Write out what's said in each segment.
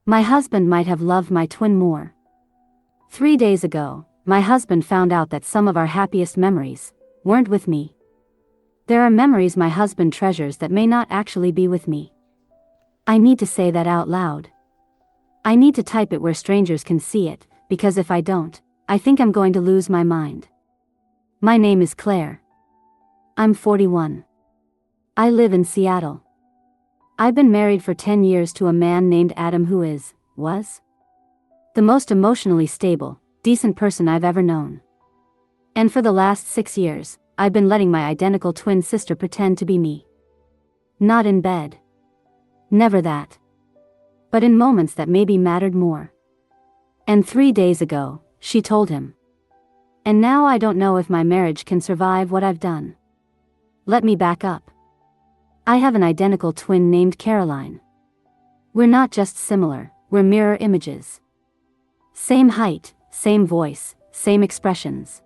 My husband might have loved my twin more. 3 days ago, my husband found out that some of our happiest memories weren't with me. There are memories my husband treasures that may not actually be with me. I need to say that out loud. I need to type it where strangers can see it, because if I don't, I think I'm going to lose my mind. My name is Claire. I'm 41. I live in Seattle. I've been married for 10 years to a man named Adam who was the most emotionally stable, decent person I've ever known. And for the last 6 years, I've been letting my identical twin sister pretend to be me. Not in bed. Never that. But in moments that maybe mattered more. And 3 days ago, she told him. And now I don't know if my marriage can survive what I've done. Let me back up. I have an identical twin named Caroline. We're not just similar, we're mirror images. Same height, same voice, same expressions.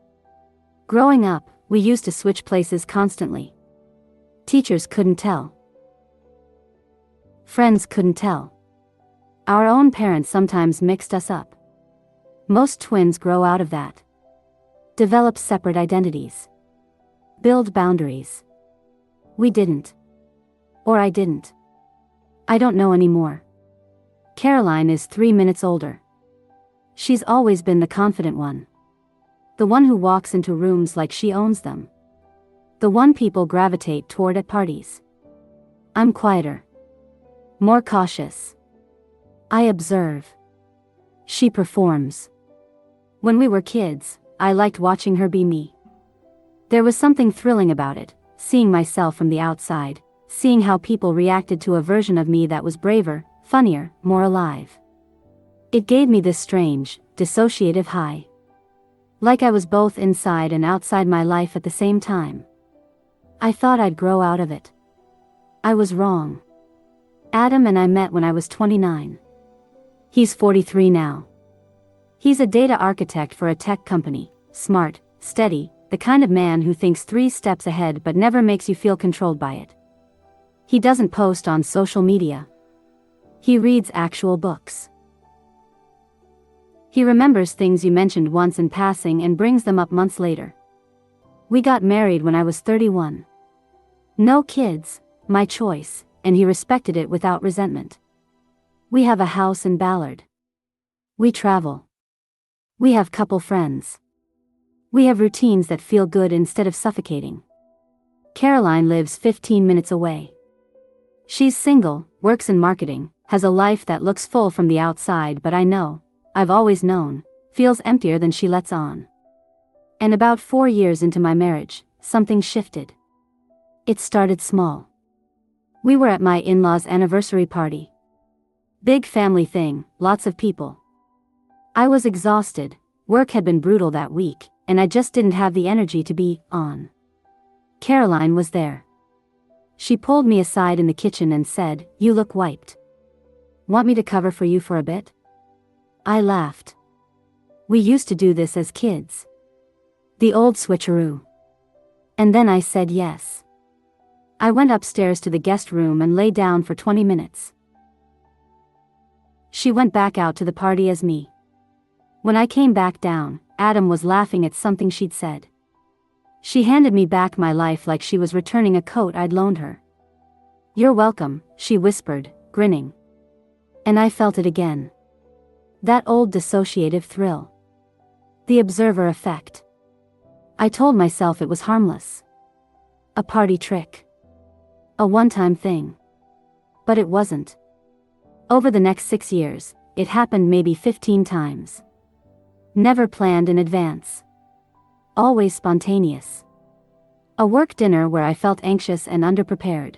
Growing up, we used to switch places constantly. Teachers couldn't tell. Friends couldn't tell. Our own parents sometimes mixed us up. Most twins grow out of that. Develop separate identities. Build boundaries. We didn't. Or I didn't. I don't know anymore. Caroline is 3 minutes older. She's always been the confident one. The one who walks into rooms like she owns them. The one people gravitate toward at parties. I'm quieter. More cautious. I observe. She performs. When we were kids, I liked watching her be me. There was something thrilling about it, seeing myself from the outside, seeing how people reacted to a version of me that was braver, funnier, more alive. It gave me this strange, dissociative high. Like I was both inside and outside my life at the same time. I thought I'd grow out of it. I was wrong. Adam and I met when I was 29. He's 43 now. He's a data architect for a tech company, smart, steady, the kind of man who thinks 3 steps ahead but never makes you feel controlled by it. He doesn't post on social media. He reads actual books. He remembers things you mentioned once in passing and brings them up months later. We got married when I was 31. No kids, my choice, and he respected it without resentment. We have a house in Ballard. We travel. We have couple friends. We have routines that feel good instead of suffocating. Caroline lives 15 minutes away. She's single, works in marketing, has a life that looks full from the outside, but I've always known, feels emptier than she lets on. And about 4 years into my marriage, something shifted. It started small. We were at my in-laws' anniversary party. Big family thing, lots of people. I was exhausted, work had been brutal that week, and I just didn't have the energy to be on. Caroline was there. She pulled me aside in the kitchen and said, "You look wiped. Want me to cover for you for a bit?" I laughed. We used to do this as kids. The old switcheroo. And then I said yes. I went upstairs to the guest room and lay down for 20 minutes. She went back out to the party as me. When I came back down, Adam was laughing at something she'd said. She handed me back my life like she was returning a coat I'd loaned her. "You're welcome," she whispered, grinning. And I felt it again. That old dissociative thrill. The observer effect. I told myself it was harmless. A party trick. A one-time thing. But it wasn't. Over the next 6 years, it happened maybe 15 times. Never planned in advance. Always spontaneous. A work dinner where I felt anxious and underprepared.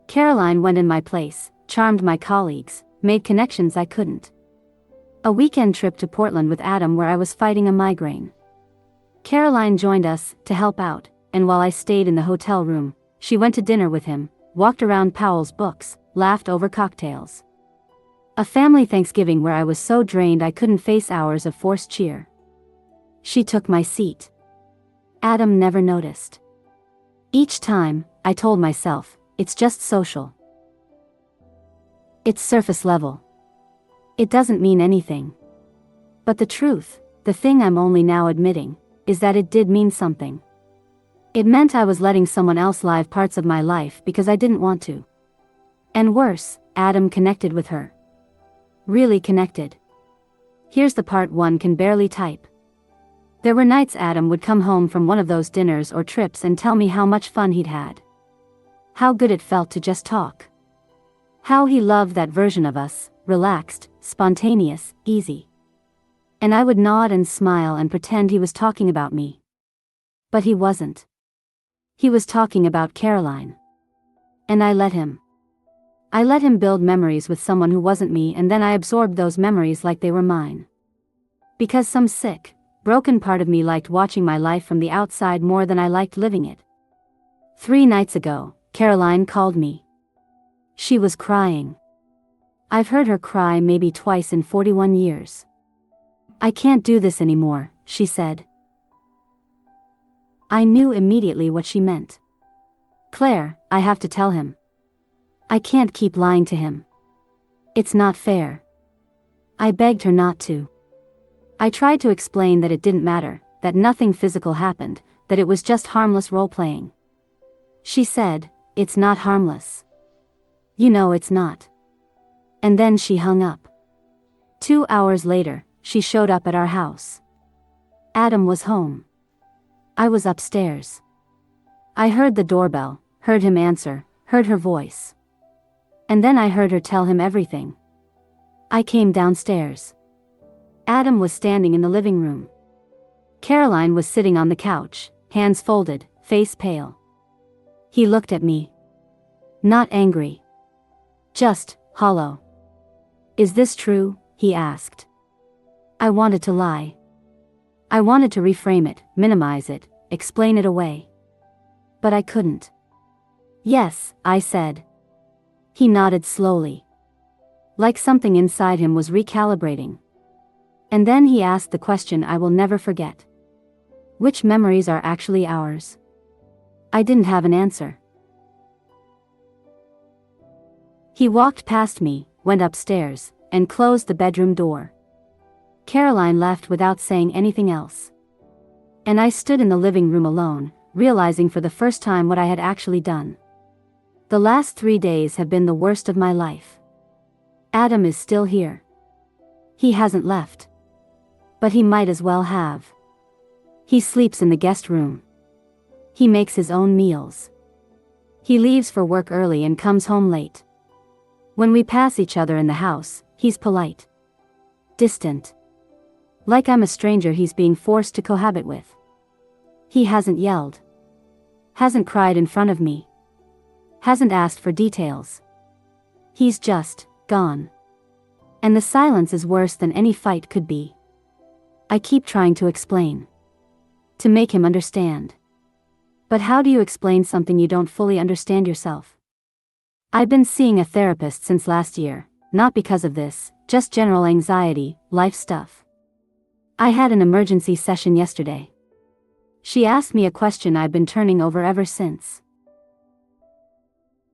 Caroline went in my place, charmed my colleagues, made connections I couldn't. A weekend trip to Portland with Adam where I was fighting a migraine. Caroline joined us to help out, and while I stayed in the hotel room, she went to dinner with him, walked around Powell's books, laughed over cocktails. A family Thanksgiving where I was so drained I couldn't face hours of forced cheer. She took my seat. Adam never noticed. Each time, I told myself, it's just social. It's surface level. It doesn't mean anything. But the truth, the thing I'm only now admitting, is that it did mean something. It meant I was letting someone else live parts of my life because I didn't want to. And worse, Adam connected with her. Really connected. Here's the part one can barely type. There were nights Adam would come home from one of those dinners or trips and tell me how much fun he'd had. How good it felt to just talk. How he loved that version of us, relaxed, spontaneous, easy. And I would nod and smile and pretend he was talking about me. But he wasn't. He was talking about Caroline. And I let him. I let him build memories with someone who wasn't me, and then I absorbed those memories like they were mine. Because some sick, broken part of me liked watching my life from the outside more than I liked living it. 3 nights ago, Caroline called me. She was crying. I've heard her cry maybe twice in 41 years. I can't do this anymore, she said. I knew immediately what she meant. Claire, I have to tell him. I can't keep lying to him. It's not fair. I begged her not to. I tried to explain that it didn't matter, that nothing physical happened, that it was just harmless role-playing. She said, "It's not harmless. You know it's not." And then she hung up. 2 hours later, she showed up at our house. Adam was home. I was upstairs. I heard the doorbell, heard him answer, heard her voice. And then I heard her tell him everything. I came downstairs. Adam was standing in the living room. Caroline was sitting on the couch, hands folded, face pale. He looked at me. Not angry. Just hollow. "Is this true?" he asked. I wanted to lie. I wanted to reframe it, minimize it, explain it away. But I couldn't. "Yes," I said. He nodded slowly. Like something inside him was recalibrating. And then he asked the question I will never forget. Which memories are actually ours? I didn't have an answer. He walked past me, went upstairs, and closed the bedroom door. Caroline left without saying anything else. And I stood in the living room alone, realizing for the first time what I had actually done. The last 3 days have been the worst of my life. Adam is still here. He hasn't left. But he might as well have. He sleeps in the guest room. He makes his own meals. He leaves for work early and comes home late. When we pass each other in the house, he's polite. Distant. Like I'm a stranger he's being forced to cohabit with. He hasn't yelled. Hasn't cried in front of me. Hasn't asked for details. He's just gone. And the silence is worse than any fight could be. I keep trying to explain. To make him understand. But how do you explain something you don't fully understand yourself? I've been seeing a therapist since last year, not because of this, just general anxiety, life stuff. I had an emergency session yesterday. She asked me a question I've been turning over ever since.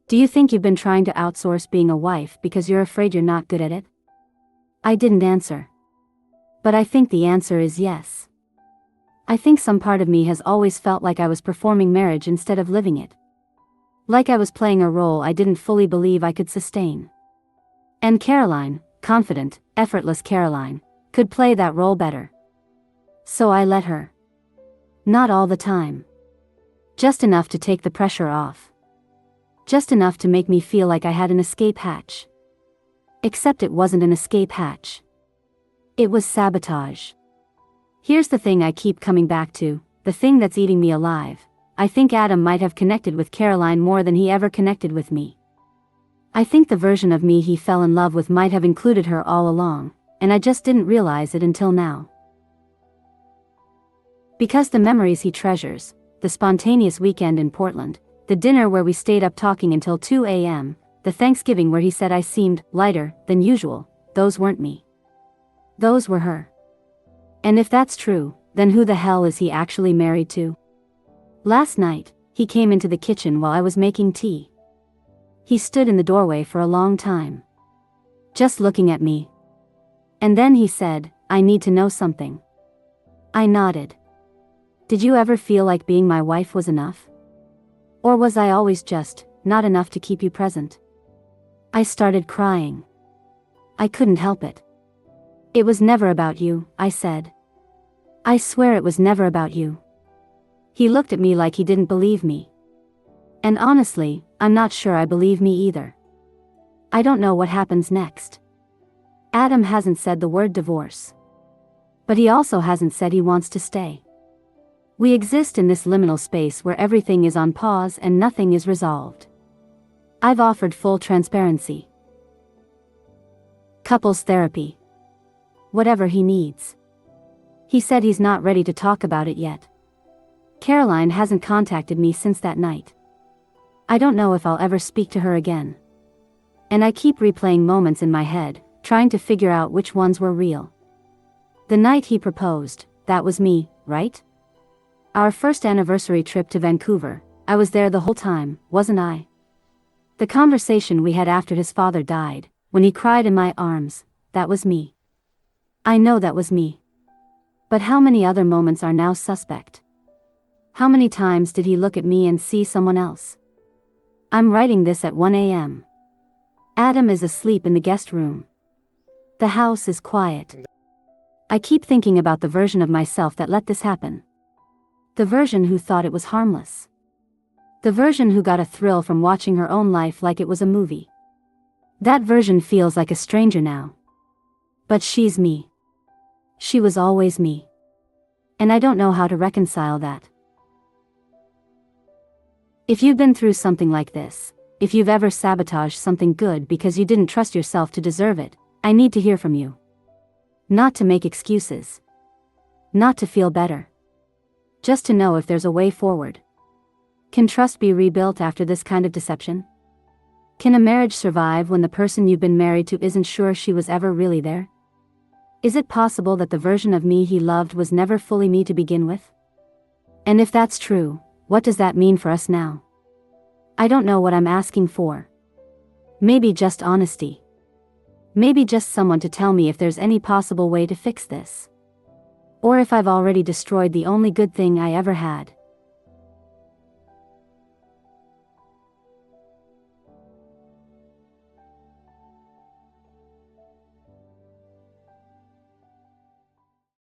Do you think you've been trying to outsource being a wife because you're afraid you're not good at it? I didn't answer. But I think the answer is yes. I think some part of me has always felt like I was performing marriage instead of living it. Like I was playing a role I didn't fully believe I could sustain. And Caroline, confident, effortless Caroline, could play that role better. So I let her. Not all the time. Just enough to take the pressure off. Just enough to make me feel like I had an escape hatch. Except it wasn't an escape hatch. It was sabotage. Here's the thing I keep coming back to, the thing that's eating me alive. I think Adam might have connected with Caroline more than he ever connected with me. I think the version of me he fell in love with might have included her all along, and I just didn't realize it until now. Because the memories he treasures, the spontaneous weekend in Portland, the dinner where we stayed up talking until 2 a.m., the Thanksgiving where he said I seemed lighter than usual, those weren't me. Those were her. And if that's true, then who the hell is he actually married to? Last night, he came into the kitchen while I was making tea. He stood in the doorway for a long time. Just looking at me. And then he said, "I need to know something." I nodded. "Did you ever feel like being my wife was enough? Or was I always just not enough to keep you present?" I started crying. I couldn't help it. "It was never about you," I said. "I swear it was never about you." He looked at me like he didn't believe me. And honestly, I'm not sure I believe me either. I don't know what happens next. Adam hasn't said the word divorce. But he also hasn't said he wants to stay. We exist in this liminal space where everything is on pause and nothing is resolved. I've offered full transparency. Couples therapy. Whatever he needs. He said he's not ready to talk about it yet. Caroline hasn't contacted me since that night. I don't know if I'll ever speak to her again. And I keep replaying moments in my head, trying to figure out which ones were real. The night he proposed, that was me, right? Our first anniversary trip to Vancouver, I was there the whole time, wasn't I? The conversation we had after his father died, when he cried in my arms, that was me. I know that was me. But how many other moments are now suspect? How many times did he look at me and see someone else? I'm writing this at 1 a.m. Adam is asleep in the guest room. The house is quiet. I keep thinking about the version of myself that let this happen. The version who thought it was harmless. The version who got a thrill from watching her own life like it was a movie. That version feels like a stranger now. But she's me. She was always me. And I don't know how to reconcile that. If you've been through something like this, if you've ever sabotaged something good because you didn't trust yourself to deserve it, I need to hear from you. Not to make excuses. Not to feel better. Just to know if there's a way forward. Can trust be rebuilt after this kind of deception? Can a marriage survive when the person you've been married to isn't sure she was ever really there? Is it possible that the version of me he loved was never fully me to begin with? And if that's true, what does that mean for us now? I don't know what I'm asking for. Maybe just honesty. Maybe just someone to tell me if there's any possible way to fix this. Or if I've already destroyed the only good thing I ever had.